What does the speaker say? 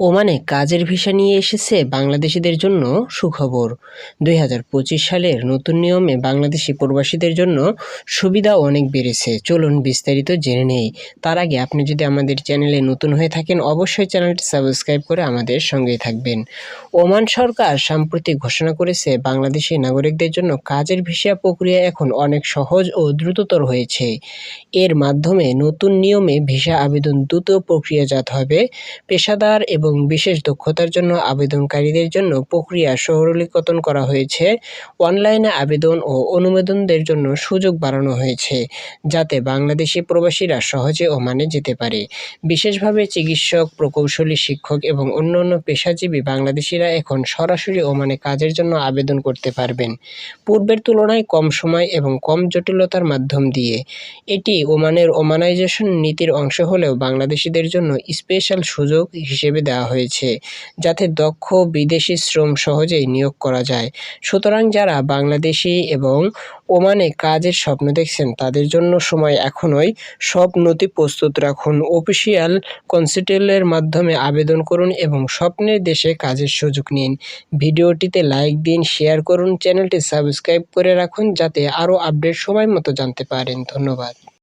ওমানে কাজের ভিসা নিয়ে এসেছে বাংলাদেশিদের জন্য সুখবর। ২০২৫ সালের নতুন নিয়মে বাংলাদেশি প্রবাসীদের জন্য সুবিধা অনেক বেড়েছে। চলুন বিস্তারিত জেনে নেই। তার আগে আপনি যদি আমাদের চ্যানেলে নতুন হয়ে থাকেন, অবশ্যই চ্যানেলটি সাবস্ক্রাইব করে আমাদের সঙ্গেই থাকবেন। ওমান সরকার সাম্প্রতিক ঘোষণা করেছে, বাংলাদেশি নাগরিকদের জন্য কাজের ভিসা প্রক্রিয়া এখন অনেক সহজ ও দ্রুততর হয়েছে। এর মাধ্যমে নতুন নিয়মে ভিসা আবেদন দ্রুত প্রক্রিয়াজাত হবে। পেশাদার এবং বিশেষ দক্ষতার জন্য আবেদনকারীদের জন্য প্রক্রিয়া সরলীকরণ করা হয়েছে। অনলাইনে আবেদন ও অনুমোদনদের জন্য সুযোগ বাড়ানো হয়েছে, যাতে বাংলাদেশি প্রবাসীরা সহজে ওমানে যেতে পারে। বিশেষভাবে চিকিৎসক, প্রকৌশলী, শিক্ষক এবং অন্যান্য পেশাজীবী বাংলাদেশিরা এখন সরাসরি ওমানে কাজের জন্য আবেদন করতে পারবেন, পূর্বের তুলনায় কম সময় এবং কম জটিলতার মাধ্যম দিয়ে। এটি ওমানের ওমানাইজেশন নীতির অংশ হলেও বাংলাদেশিদের জন্য স্পেশাল সুযোগ হিসেবে দেওয়া হয়েছে, যাতে দক্ষ বিদেশি শ্রম সহজেই নিয়োগ করা যায়। সুতরাং যারা বাংলাদেশি এবং ওমানে কাজের স্বপ্ন দেখছেন, তাদের জন্য সময় এখনই। সব নথি প্রস্তুত রাখুন, অফিসিয়াল কনসালটেন্টের মাধ্যমে আবেদন করুন এবং স্বপ্নের দেশে কাজের সুযোগ নিন। ভিডিওটিতে লাইক দিন, শেয়ার করুন, চ্যানেলটি সাবস্ক্রাইব করে রাখুন যাতে আরও আপডেট সময় মতো জানতে পারেন। ধন্যবাদ।